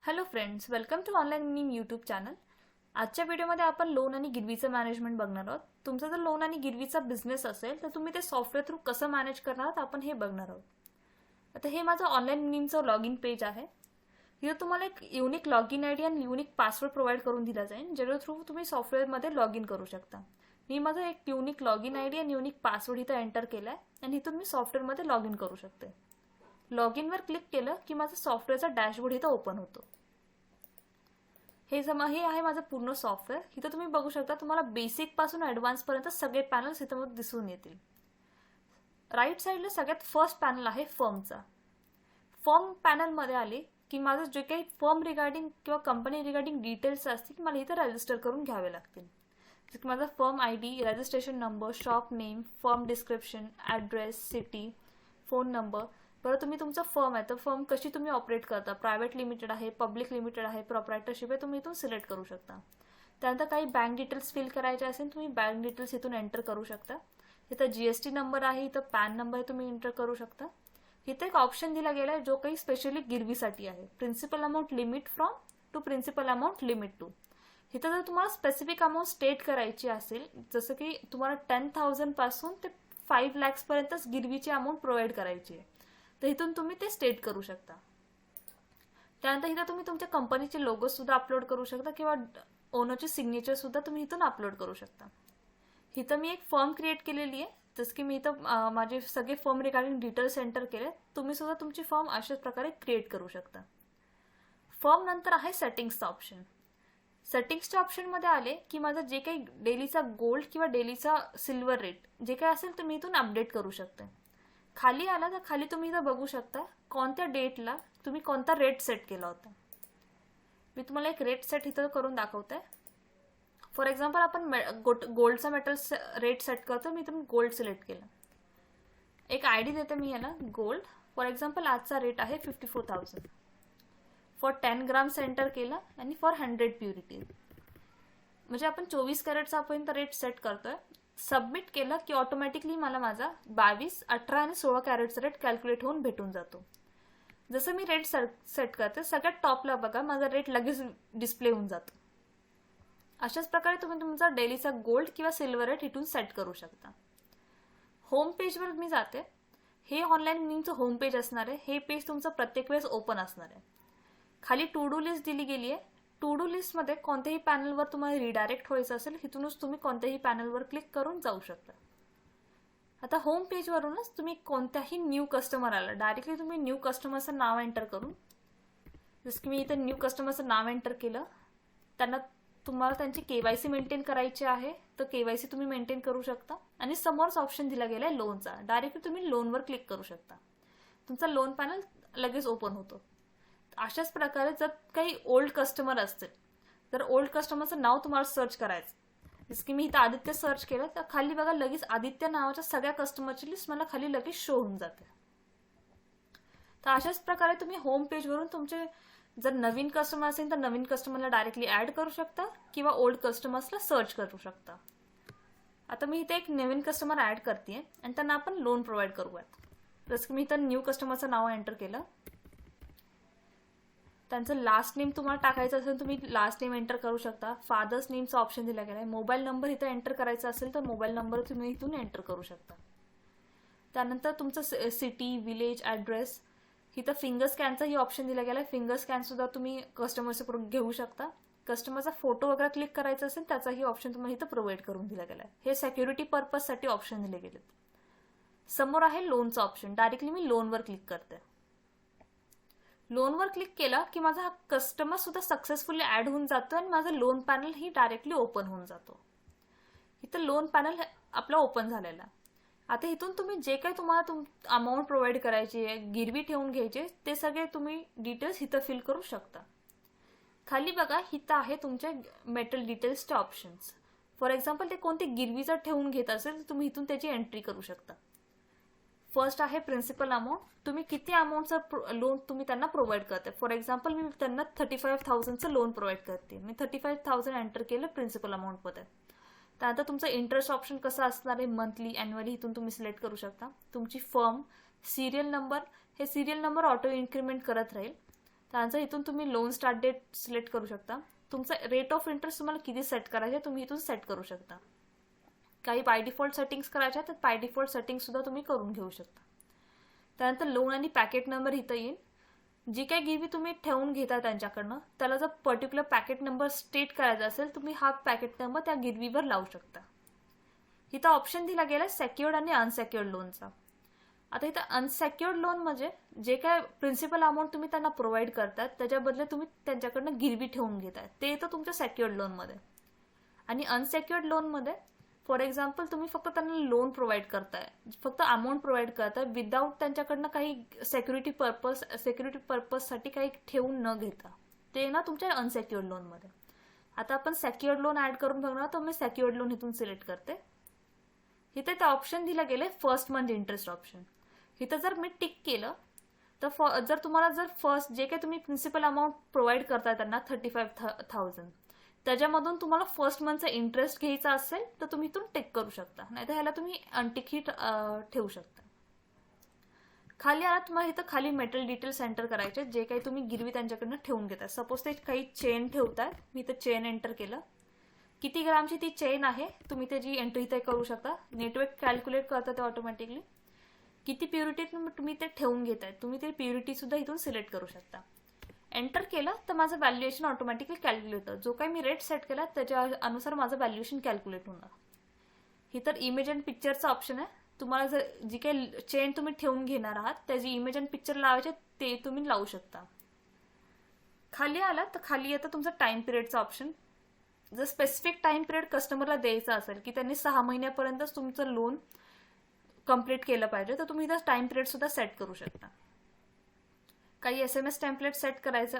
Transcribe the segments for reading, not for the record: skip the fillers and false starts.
Hello friends, welcome to online Neem YouTube channel. आजच्या व्हिडिओमध्ये आपण लोन आणि गिरवीचं मॅनेजमेंट बघणार आहोत. तुमचा जर लोन आणि गिरवीचा बिझनेस असेल तर तुम्ही ते सॉफ्टवेअर थ्रू कसं मॅनेज करणार आहात आपण हे बघणार आहोत. आता हे माझं ऑनलाईन नीमचं लॉग इन पेज आहे. इथं तुम्हाला एक unique log in I D आणि युनिक पासवर्ड प्रोव्हाइड करून दिला जाईल, ज्याच्या थ्रू तुम्ही सॉफ्टवेअरमध्ये लॉग इन करू शकता. मी माझं एक unique log in I D आणि युनिक पासवर्ड इथं एंटर केला आहे आणि इथून मी सॉफ्टवेअरमध्ये लॉग इन करू शकते. लॉग इनवर क्लिक केलं की माझं सॉफ्टवेअरचा डॅशबोर्ड इथं ओपन होतो. हे आहे माझं पूर्ण सॉफ्टवेअर. इथं तुम्ही बघू शकता, तुम्हाला बेसिक पासून ॲडव्हान्स पर्यंत सगळे पॅनल्स इथं दिसून येतील. राईट साईडला सगळ्यात फर्स्ट पॅनल आहे फर्मचा. फर्म पॅनलमध्ये आले की माझं जे काही फर्म रिगार्डिंग किंवा कंपनी रिगार्डिंग डिटेल्स असतील मला इथं रजिस्टर करून घ्यावे लागतील. जसं की माझा firm I D, registration number, shop name, firm description, address, city, phone number. बरं, तुम्ही तुमचं फर्म आहे तर फर्म कशी तुम्ही ऑपरेट करता, प्रायव्हेट लिमिटेड आहे, पब्लिक लिमिटेड आहे, प्रोप्रायटरशिप आहे, तुम्ही इथून सिलेक्ट करू शकता. त्यानंतर काही बँक डिटेल्स फिल करायचे असेल तुम्ही बँक डिटेल्स इथून एंटर करू शकता. इथं जीएसटी नंबर आहे, इथं पॅन नंबर आहे, तुम्ही एंटर करू शकता. इथे एक ऑप्शन दिला गेला आहे जो काही स्पेशली गिरवीसाठी आहे, principal amount limit from to principal amount limit to. इथं जर तुम्हाला स्पेसिफिक अमाऊंट स्टेट करायची असेल, जसं की तुम्हाला 10,000 पासून ते 5 lakhs पर्यंतच गिरवीची अमाऊंट प्रोव्हाइड करायची आहे, तर इथून तुम्ही ते स्टेट करू शकता. त्यानंतर इथं तुम्ही तुमच्या कंपनीचे लोगो सुद्धा अपलोड करू शकता किंवा ओनरचे सिग्नेचर सुद्धा तुम्ही इथून अपलोड करू शकता. इथं मी एक फॉर्म क्रिएट केलेली आहे, जसं की मी इथं माझे सगळे फॉर्म रिगार्डिंग डिटेल्स एंटर केले. तुम्ही सुद्धा तुमची फॉर्म अशाच प्रकारे क्रिएट करू शकता. फॉर्म नंतर आहे सेटिंग्सचा ऑप्शन. सेटिंग्सच्या ऑप्शनमध्ये आले की माझं जे काही डेलीचा गोल्ड किंवा डेलीचा सिल्वर रेट जे काही असेल तर मी इथून अपडेट करू शकते. खाली आला तर खाली तुम्ही इथं बघू शकता कोणत्या डेटला तुम्ही कोणता रेट सेट केला होता. मी तुम्हाला एक रेट सेट इथं करून दाखवते. फॉर एक्झाम्पल आपण गोल्डचा मेटल रेट सेट करतो. मी इथून गोल्ड सिलेक्ट केलं. एक आय डी देते मी याला गोल्ड. फॉर एक्झाम्पल आजचा रेट आहे 54,000. फॉर 10 grams एंटर केलं आणि फॉर 100 प्युरिटी, म्हणजे आपण 24 कॅरेटचा आपण रेट सेट करतोय. सबमिट केलं की ऑटोमॅटिकली मला माझा 22, 18 आणि 16 कॅरेटचा रेट कॅल्क्युलेट होऊन भेटून जातो. जसं मी रेट सेट करते सगळ्यात टॉपला बघा माझा रेट लगेच डिस्प्ले होऊन जातो. अशाच प्रकारे तुम्ही तुमचा डेलीचा गोल्ड किंवा सिल्वर रेट इथून सेट करू शकता. होम पेजवर मी जाते. हे ऑनलाईन नीमचं होम पेज असणार आहे. हे पेज तुमचं प्रत्येक वेळेस ओपन असणार आहे. खाली टू डू लिस्ट दिली गेली आहे. टू डू लिस्टमध्ये कोणत्याही पॅनलवर तुम्हाला रिडायरेक्ट व्हायचं असेल इथूनच तुम्ही कोणत्याही पॅनलवर क्लिक करून जाऊ शकता. आता होम पेजवरूनच तुम्ही कोणत्याही न्यू कस्टमर आला डायरेक्टली तुम्ही न्यू कस्टमरचं नाव एंटर करून, जसं की मी इथं न्यू कस्टमरचं नाव एंटर केलं. त्यांना तुम्हाला त्यांची केवायसी मेंटेन करायची आहे तर केवायसी तुम्ही मेंटेन करू शकता. आणि समोरच ऑप्शन दिला गेला आहे लोनचा. डायरेक्टली तुम्ही लोनवर क्लिक करू शकता. तुमचा लोन पॅनल लगेच ओपन होतो. अशाच प्रकारे जर काही ओल्ड कस्टमर असतील तर ओल्ड कस्टमरचं नाव तुम्हाला सर्च करायचं. जसं की मी इथं आदित्य सर्च केलं तर खाली बघा लगेच आदित्य नावाच्या सगळ्या कस्टमरची लिस्ट मला खाली लगेच शो होऊन जाते. तर अशाच प्रकारे तुम्ही होम पेजवरून तुमचे जर नवीन कस्टमर असेल तर नवीन कस्टमरला डायरेक्टली ऍड करू शकता किंवा ओल्ड कस्टमर्सला सर्च करू शकता. आता मी इथे एक नवीन कस्टमर ऍड करते आणि त्यांना आपण लोन प्रोव्हाइड करूयात. जसं की मी इथं न्यू कस्टमरचं नाव एंटर केलं. त्यांचं लास्ट नेम तुम्हाला टाकायचं असेल तुम्ही लास्ट नेम एंटर करू शकता. फादर्स नेमचा ऑप्शन दिला गेला आहे. मोबाईल नंबर इथं एंटर करायचा असेल तर मोबाईल नंबर तुम्ही इथून एंटर करू शकता. त्यानंतर तुमचं सिटी, विलेज, ॲड्रेस. इथं फिंगर स्कॅनचाही ऑप्शन दिला गेला आहे. फिंगर स्कॅन सुद्धा तुम्ही कस्टमरचं घेऊ शकता. कस्टमरचा फोटो वगैरे क्लिक करायचा असेल त्याचाही ऑप्शन तुम्हाला इथं प्रोव्हाइड करून दिला गेला आहे. हे सिक्युरिटी पर्पजसाठी ऑप्शन दिले गेलेत. समोर आहे लोनचा ऑप्शन. डायरेक्टली मी लोनवर क्लिक करते. लोनवर क्लिक केलं की माझा हा कस्टमर सुद्धा सक्सेसफुली ऍड होऊन जातो आणि माझं लोन पॅनल ही डायरेक्टली ओपन होऊन जातो. इथं लोन पॅनल आपलं ओपन झालेला. आता इथून तुम्ही जे काही तुम्हाला अमाऊंट प्रोव्हाइड करायची आहे, गिरवी ठेवून घ्यायचे, ते सगळे तुम्ही डिटेल्स इथं फिल करू शकता. खाली बघा इथं आहे तुमच्या मेटल डिटेल्सचे ऑप्शन्स. फॉर एक्झाम्पल ते कोणती गिरवीचा ठेवून घेत असेल तर तुम्ही इथून त्याची एंट्री करू शकता. फर्स्ट आहे प्रिन्सिपल अमाऊंट. तुम्ही किती अमाऊंटचं लोन तुम्ही त्यांना प्रोव्हाइड करते. फॉर एक्झाम्पल मी त्यांना 35,000चं लोन प्रोव्हाइड करते. मी 35,000 एंटर केलं प्रिन्सिपल अमाऊंटमध्ये. त्यानंतर तुमचं इंटरेस्ट ऑप्शन कसं असणार आहे, मंथली, अॅन्युअली, इथून तुम्ही सिलेक्ट करू शकता. तुमची फर्म, सिरियल नंबर, हे सिरियल नंबर ऑटो इन्क्रीमेंट करत राहील. त्यानंतर इथून तुम्ही लोन स्टार्ट डेट सिलेक्ट करू शकता. तुमचा रेट ऑफ इंटरेस्ट तुम्हाला किती सेट करायचे तुम्ही इथून सेट करू शकता. काही बाय डिफॉल्ट सेटिंग्स करायच्या तर बाय डिफॉल्ट सेटिंग्स सुद्धा तुम्ही करून घेऊ शकता. त्यानंतर लोन आणि पॅकेट नंबर इथं येईल. जी काही गिरवी तुम्ही ठेवून घेता त्यांच्याकडनं त्याला जर पर्टिक्युलर पॅकेट नंबर स्टेट करायचा असेल तुम्ही हा पॅकेट नंबर त्या गिरवीवर लावू शकता. इथं ऑप्शन दिला गेला सेक्युअर्ड आणि अनसेक्युअर्ड लोनचा. आता इथं अनसेक्युअर्ड लोन म्हणजे जे काय प्रिन्सिपल अमाऊंट तुम्ही त्यांना प्रोव्हाइड करतात त्याच्या बदले तुम्ही त्यांच्याकडनं गिरवी ठेवून घेताय ते येतं तुमच्या सेक्युअर्ड लोनमध्ये. आणि अनसेक्युअर्ड लोनमध्ये फॉर एक्झाम्पल तुम्ही फक्त त्यांना लोन प्रोव्हाइड करताय, फक्त अमाऊंट प्रोव्हाइड करताय विदाऊट त्यांच्याकडनं काही सिक्युरिटी पर्पजसाठी काही ठेवून न घेता, ते ना तुमच्या अनसेक्युअर्ड लोनमध्ये. आता आपण सेक्युअर्ड लोन ऍड करून बघणार तर मी सेक्युअर्ड लोन इथून सिलेक्ट करते. इथे ते ऑप्शन दिलं गेले फर्स्ट मंथ इंटरेस्ट ऑप्शन. इथं जर मी टिक केलं तर जर तुम्हाला फर्स्ट जे काही तुम्ही प्रिन्सिपल अमाऊंट प्रोव्हाइड करताय त्यांना 35,000 त्याच्यामधून तुम्हाला फर्स्ट मंथचा इंटरेस्ट घ्यायचा असेल तर तुम्ही इथून टिक करू शकता, नाहीतर ह्याला तुम्ही अनटिक ही ठेवू शकता. खाली आला तुम्हाला इथं खाली मेटल डिटेल्स एंटर करायचे जे काही तुम्ही गिरवी त्यांच्याकडनं ठेवून घेताय. सपोज ते काही चेन ठेवताय, मी इथं चेन एंटर केलं. किती ग्रामची ती चेन आहे तुम्ही त्याची एंट्री इथे करू शकता. नेटवर्क कॅल्क्युलेट करतं ते ऑटोमॅटिकली. किती प्युरिटी तुम्ही ते ठेवून घेताय तुम्ही ते प्युरिटी सुद्धा इथून सिलेक्ट करू शकता. एंटर केलं तर माझं व्हॅल्युएशन ऑटोमॅटिकली कॅल्क्युलेट होतं. जो काही मी रेट सेट केला त्याच्या अनुसार माझं व्हॅल्युएशन कॅल्क्युलेट होणार. ही तर इमेज अँड पिक्चरचा ऑप्शन आहे. तुम्हाला जर जी काही चेन तुम्ही ठेवून घेणार आहात त्याची इमेज अँड पिक्चर लावायचे ते तुम्ही लावू शकता. खाली आला तर खाली येतं तुमचं टाइम पिरियडचा ऑप्शन. जर स्पेसिफिक टाइम पिरियड कस्टमरला द्यायचा असेल की त्यांनी 6 महिन्यापर्यंतच तुमचं लोन कंप्लीट केलं पाहिजे तर तुम्ही इथं टाइम पिरियड सुद्धा सेट करू शकता. काही SMS टेम्पलेट सेट करायचं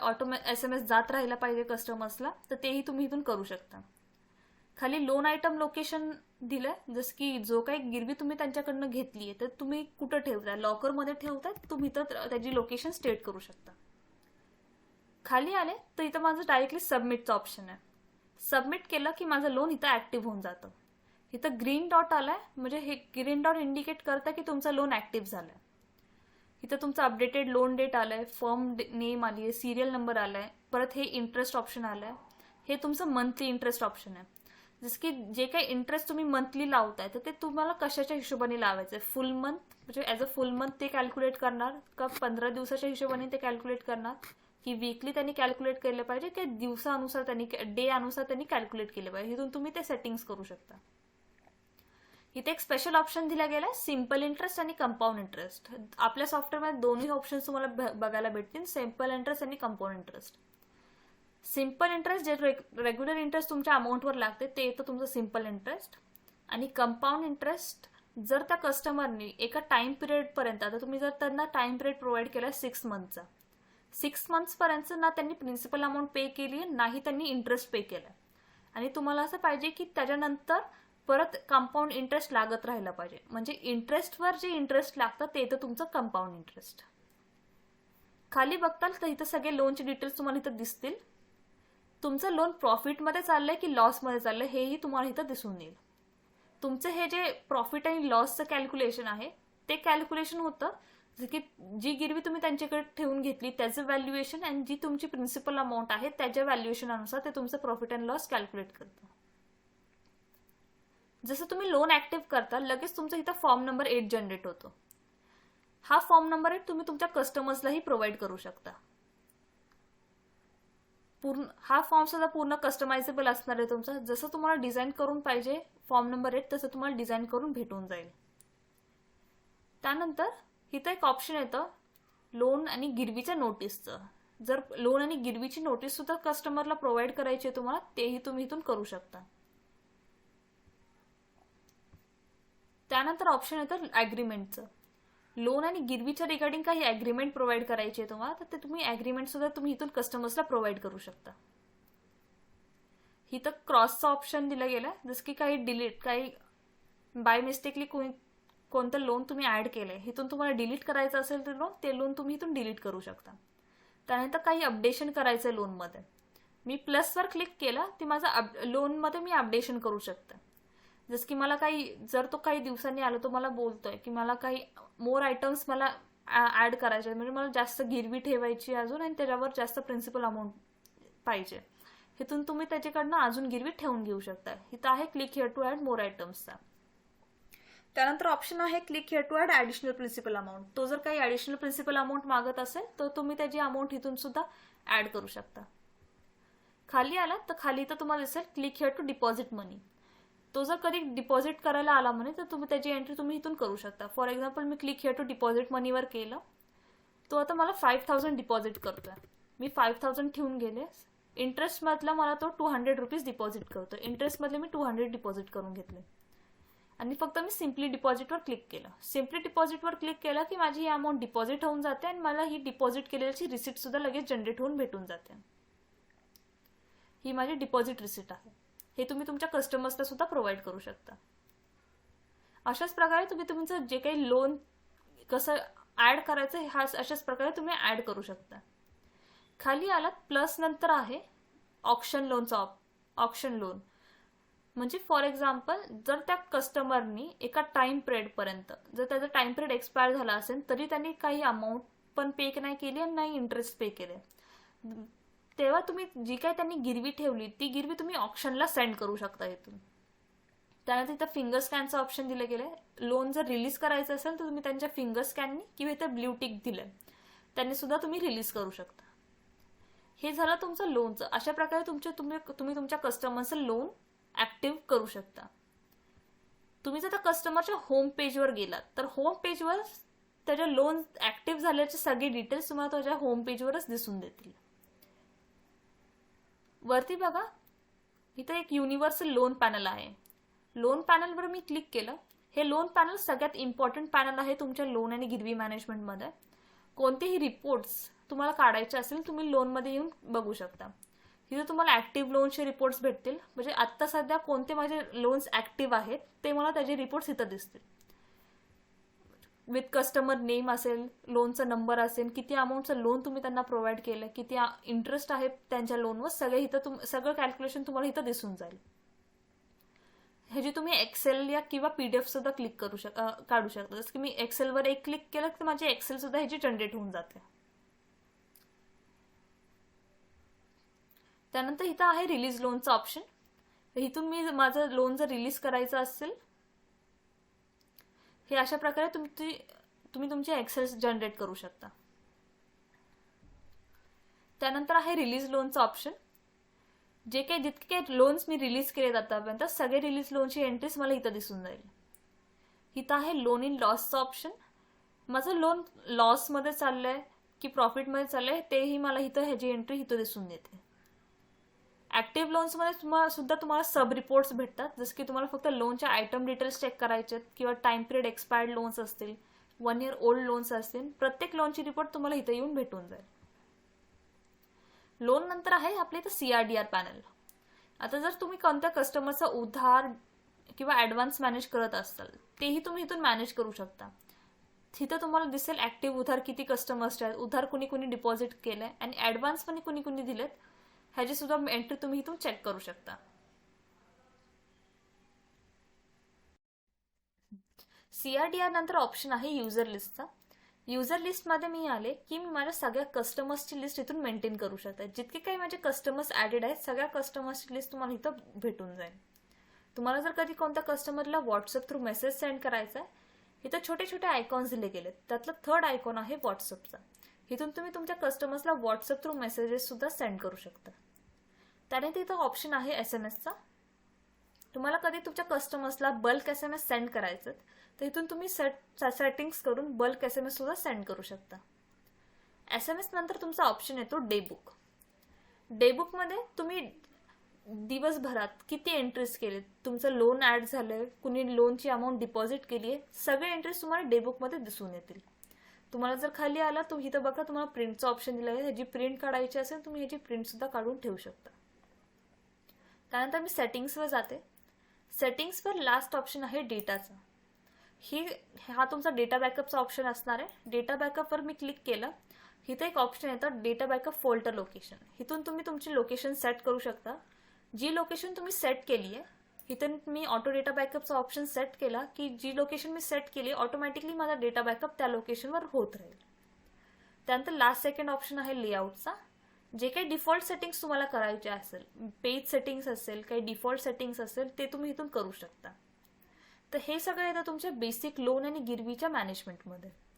SMS जात राहिला पाहिजे कस्टमर्सला तर तेही तुम्ही इथून करू शकता. खाली लोन आयटम लोकेशन दिलंय, जसं की जो काही गिरवी तुम्ही त्यांच्याकडनं घेतली आहे तर तुम्ही कुठं ठेवताय, लॉकरमध्ये ठेवताय तुम्ही तर त्याची लोकेशन स्टेट करू शकता. खाली आले तर इथं माझं डायरेक्टली सबमिटचं ऑप्शन आहे. सबमिट केलं की माझं लोन इथं ऍक्टिव्ह होऊन जातं. इथं ग्रीन डॉट आलाय म्हणजे हे ग्रीन डॉट इंडिकेट करतं की तुमचं लोन ऍक्टिव्ह झालंय. इथं तुमचं अपडेटेड लोन डेट आलंय, फर्म नेम आली आहे, सिरियल नंबर आलाय, परत हे इंटरेस्ट ऑप्शन आलंय. हे तुमचं मंथली इंटरेस्ट ऑप्शन आहे. जसं की जे काही इंटरेस्ट तुम्ही मंथली लावताय तर ते तुम्हाला कशाच्या हिशोबाने लावायचं आहे. फुल मंथ म्हणजे ॲज अ फुल मंथ ते कॅल्क्युलेट करणार का 15 दिवसाच्या हिशोबाने ते कॅल्क्युलेट करणार की वीकली त्यांनी कॅल्क्युलेट केलं पाहिजे की दिवसानुसार त्यांनी डे अनुसार त्यांनी कॅल्क्युलेट केलं पाहिजे. इथून तुम्ही ते सेटिंग्स करू शकता. इथे एक स्पेशल ऑप्शन दिला गेला सिंपल इंटरेस्ट आणि कंपाऊंड इंटरेस्ट. आपल्या सॉफ्टवेअरमध्ये दोन्ही ऑप्शन तुम्हाला बघायला भेटतील, सिंपल इंटरेस्ट आणि कंपाऊंड इंटरेस्ट. सिंपल इंटरेस्ट जे रेग्युलर इंटरेस्ट तुमच्या अमाऊंटवर लागते ते येतं तुमचं सिंपल इंटरेस्ट. आणि कंपाऊंड इंटरेस्ट जर त्या कस्टमरनी एका टाइम पिरियड पर्यंत, आता तुम्ही जर त्यांना टाइम पिरियड प्रोव्हाइड केला 6 मंथचा, 6 मंथ्सपर्यंत ना त्यांनी प्रिन्सिपल अमाऊंट पे केली नाही त्यांनी इंटरेस्ट पे केला आणि तुम्हाला असं पाहिजे की त्याच्यानंतर परत कंपाऊंड इंटरेस्ट लागत राहिला पाहिजे. म्हणजे इंटरेस्टवर जे इंटरेस्ट लागतं ते येतं तुमचं कंपाऊंड इंटरेस्ट. खाली बघताल तर इथं सगळे लोनचे डिटेल्स तुम्हाला इथं दिसतील. तुमचं लोन प्रॉफिटमध्ये चाललंय की लॉसमध्ये चाललंय हेही तुम्हाला इथं दिसून येईल. तुमचं हे जे प्रॉफिट आणि लॉसचं कॅल्क्युलेशन आहे ते कॅल्क्युलेशन होतं जसं की जी गिरवी तुम्ही त्यांच्याकडे ठेवून घेतली त्याचं व्हॅल्युएशन आणि जी तुमची प्रिन्सिपल अमाऊंट आहे त्याच्या व्हॅल्युएशन अनुसार ते तुमचं प्रॉफिट अँड लॉस कॅल्क्युलेट करतं. जसं तुम्ही लोन ऍक्टिव्ह करता लगेच तुमचा इथं फॉर्म नंबर 8 जनरेट होतो. हा फॉर्म नंबर 8 तुम्ही तुमच्या कस्टमर्सलाही प्रोव्हाइड करू शकता. हा फॉर्म सुद्धा पूर्ण कस्टमायझेबल असणार आहे तुमचा. जसं तुम्हाला डिझाईन करून पाहिजे फॉर्म नंबर 8 तसं तुम्हाला डिझाईन करून भेटून जाईल. त्यानंतर इथं एक ऑप्शन येतं लोन आणि गिरवीच्या नोटीसचं. जर लोन आणि गिरवीची नोटीस सुद्धा कस्टमरला प्रोव्हाइड करायची आहे तुम्हाला तेही तुम्ही इथून करू शकता. त्यानंतर ऑप्शन येतं ॲग्रीमेंटचं. लोन आणि गिरवीच्या रिगार्डिंग काही ॲग्रीमेंट प्रोव्हाइड करायची आहे तुम्हाला तर ते तुम्ही ॲग्रीमेंट सुद्धा तुम्ही इथून कस्टमर्सला प्रोव्हाइड करू शकता. इथं क्रॉसचा ऑप्शन दिला गेला जसं की काही बाय मिस्टेकली कोणतं लोन तुम्ही ऍड केलंय इथून तुम्हाला डिलीट करायचं असेल तर ते लोन तुम्ही इथून डिलीट करू शकता. त्यानंतर काही अपडेशन करायचं आहे लोनमध्ये, मी प्लसवर क्लिक केलं ती माझं लोनमध्ये मी अपडेशन करू शकते. जसं की मला जर तो काही दिवसांनी आलो तो मला बोलतोय की मला काही मोर आयटम्स मला ॲड करायचे आहे, म्हणजे मला जास्त गिरवी ठेवायची अजून आणि त्याच्यावर जास्त प्रिन्सिपल अमाऊंट पाहिजे. इथून तुम्ही त्याच्याकडनं अजून गिरवी ठेवून घेऊ शकता. इथं आहे click here to add more आयटम्सचा. त्यानंतर ऑप्शन आहे click here to add additional principal amount. तो जर काही ॲडिशनल प्रिन्सिपल अमाऊंट मागत असेल तर तुम्ही त्याची अमाऊंट इथून सुद्धा ॲड करू शकता. खाली आला तर खाली इथं तुम्हाला दिसेल क्लिक हिअर टू डिपॉझिट मनी. तो जर कधी डिपॉझिट करायला आला म्हणे तर तुम्ही त्याची एंट्री तुम्ही इथून करू शकता. फॉर एक्झाम्पल मी क्लिक हिअर टू डिपॉझिट मनीवर केलं. तो आता मला 5,000 डिपॉझिट करतोय. मी 5,000 ठेवून गेले. इंटरेस्टमधला मला तो 200 रुपीज डिपॉझिट करतो. इंटरेस्टमधले मी 200 डिपॉझिट करून घेतले आणि फक्त मी सिम्पली डिपॉझिटवर क्लिक केलं. सिम्पली डिपॉझिटवर क्लिक केलं की माझी ही अमाऊंट डिपॉझिट होऊन जाते आणि मला ही डिपॉझिट केलेल्याची रिसिप्ट सुद्धा लगेच जनरेट होऊन भेटून जाते. ही माझी डिपॉझिट रिसिप्ट आहे. हे तुम्ही तुमच्या कस्टमर्सला सुद्धा प्रोव्हाइड करू शकता. अशाच प्रकारे तुम्ही तुमचं जे काही लोन कसं ॲड करायचं हा अशाच प्रकारे तुम्ही ॲड करू शकता. खाली आलात प्लस नंतर आहे ऑप्शन लोनचा ऑप्शन लोन. म्हणजे फॉर एक्झाम्पल जर त्या कस्टमरनी एका टाइम पिरियडपर्यंत जर त्याचा टाइम पिरियड एक्सपायर झाला असेल तरी त्यांनी काही अमाऊंट पण पे नाही केली आणि नाही इंटरेस्ट पे केले, तेव्हा तुम्ही जी काही त्यांनी गिरवी ठेवली ती गिरवी तुम्ही ऑप्शनला सेंड करू शकता इथून. त्यानंतर इथं फिंगर स्कॅनचं ऑप्शन दिलं गेलं. लोन जर रिलीज करायचं असेल तर तुम्ही त्यांच्या फिंगर स्कॅननी किंवा इथं ब्ल्यू टिक दिलं त्यांनी सुद्धा तुम्ही रिलीज करू शकता. हे झालं तुमचं लोनचं. अशा प्रकारे तुम्ही तुमच्या कस्टमरचं लोन ऍक्टिव्ह करू शकता. तुम्ही जर त्या कस्टमरच्या होम पेजवर गेलात तर होम पेजवर त्याच्या लोन ऍक्टिव्ह झाल्याचे सगळे डिटेल्स तुम्हाला त्याच्या होम पेजवरच दिसून देतील. वरती बघा इथं एक युनिव्हर्सल लोन पॅनल आहे. लोन पॅनलवर मी क्लिक केलं. हे लोन पॅनल सगळ्यात इम्पॉर्टंट पॅनल आहे तुमच्या लोन आणि गिरवी मॅनेजमेंटमध्ये. कोणतेही रिपोर्ट्स तुम्हाला काढायचे असेल तुम्ही लोनमध्ये येऊन बघू शकता. तिथे तुम्हाला ऍक्टिव्ह लोनचे रिपोर्ट्स भेटतील. म्हणजे आत्ता सध्या कोणते माझे लोन्स ऍक्टिव्ह आहेत ते मला त्याचे रिपोर्ट्स इथं दिसतील. विथ कस्टमर नेम असेल, लोनचा नंबर असेल, किती अमाऊंटचं लोन तुम्ही त्यांना प्रोव्हाइड केलं, किती इंटरेस्ट आहे त्यांच्या लोनवर, सगळे इथं सगळं कॅल्क्युलेशन तुम्हाला इथं दिसून जाईल. ह्याची तुम्ही एक्सेल या किंवा PDF सुद्धा क्लिक काढू शकता. जसं की मी एक्सेलवर एक क्लिक केलं तर माझी एक्सेल सुद्धा ह्याची जनरेट होऊन जाते. त्यानंतर इथं आहे रिलीज लोनचं ऑप्शन. इथून मी माझं लोन जर रिलीज करायचं असेल हे अशा प्रकारे तुम्ही तुमचे एक्सेल जनरेट करू शकता. त्यानंतर आहे रिलीज लोनचं ऑप्शन. जितके काही लोन्स मी रिलीज केले आतापर्यंत सगळे रिलीज लोनची एंट्रीज मला इथं दिसून जाईल. इथं आहे लोन इन लॉसचं ऑप्शन. माझं लोन लॉसमध्ये चाललंय की प्रॉफिटमध्ये चाललंय तेही मला इथं ह्याची एंट्री इथं दिसून येते. ऍक्टिव्ह लोन्समध्ये सुद्धा तुम्हाला सब रिपोर्ट्स भेटतात. जसं की तुम्हाला फक्त लोनच्या आयटम डिटेल्स चेक करायचे किंवा टाइम पिरियड एक्सपायर्ड लोन्स असतील, 1 year ओल्ड लोन्स असतील, प्रत्येक लोनची रिपोर्ट तुम्हाला इथं येऊन भेटून जाईल. लोन नंतर आहे आपल्या इथं CRDR पॅनल. आता जर तुम्ही कोणत्या कस्टमरचा उधार किंवा ऍडव्हान्स मॅनेज करत असाल तेही तुम्ही इथून मॅनेज करू शकता. तिथं तुम्हाला दिसेल ऍक्टिव्ह उधार किती कस्टमर्सचे आहेत, उधार कुणी कुणी डिपॉझिट केलंय आणि ऍडव्हान्स पण कुणी कुणी दिलेत ह्याची सुद्धा एंट्री तुम्ही इथून चेक करू शकता. CRDR नंतर ऑप्शन आहे युजर लिस्टचा. युजर लिस्टमध्ये मी आले की मी माझ्या सगळ्या कस्टमर्सची लिस्ट इथून मेंटेन करू शकते. जितके काही माझे कस्टमर्स ऍडेड आहेत सगळ्या कस्टमर्सची लिस्ट तुम्हाला इथं भेटून जाईल. तुम्हाला जर कधी कोणत्या कस्टमरला व्हॉट्सअप थ्रू मेसेज सेंड करायचा आहे इथं छोटे छोटे आयकॉन्स दिले गेलेत. त्यातलं थर्ड आयकॉन आहे व्हॉट्सअपचा. इथून तुम्ही तुमच्या कस्टमर्सला व्हॉट्सअप थ्रू मेसेजेस सुद्धा सेंड करू शकता. त्यानंतर इथं ऑप्शन आहे SMS चा. तुम्हाला कधी तुमच्या कस्टमर्सला बल्क SMS सेंड करायचं तर इथून तुम्ही सेटिंग्स करून बल्क SMS सुद्धा सेंड करू शकता. SMS नंतर तुमचा ऑप्शन येतो डे बुक. डे बुकमध्ये तुम्ही दिवसभरात किती एंट्रीज केलेत, तुमचं लोन ऍड झालंय, कुणी लोनची अमाऊंट डिपॉझिट केली आहे, सगळे एंट्रीज तुम्हाला डे बुकमध्ये दिसून येतील. तुम्हाला जर खाली आला तर इथं बघा तुम्हाला प्रिंटचा ऑप्शन दिला आहे. ह्याची प्रिंट काढायची असेल तुम्ही ह्याची प्रिंट सुद्धा काढून ठेवू शकता. त्यानंतर मी सेटिंग्सवर जाते. सेटिंग्सवर लास्ट ऑप्शन आहे डेटाचा. हा तुमचा डेटा बॅकअपचा ऑप्शन असणार आहे. डेटा बॅकअपवर मी क्लिक केलं. इथे एक ऑप्शन येतं डेटा बॅकअप फोल्डर लोकेशन. इथून तुम्ही तुमची लोकेशन सेट करू शकता. जी लोकेशन तुम्ही सेट केली आहे इथं मी ऑटो डेटा बॅकअपचा ऑप्शन सेट केला की जी लोकेशन मी सेट केली ऑटोमॅटिकली माझा डेटा बॅकअप त्या लोकेशनवर होत राहील. त्यानंतर लास्ट सेकंड ऑप्शन आहे लेआउटचा. जे काही डिफॉल्ट सेटिंग्स तुम्हाला करायचे असेल, पेज सेटिंग्स असेल, काही डिफॉल्ट सेटिंग्स असेल ते तुम्ही इथून करू शकता. तर हे सगळं येतं तुमच्या बेसिक लोन आणि गिरवीच्या मॅनेजमेंटमध्ये.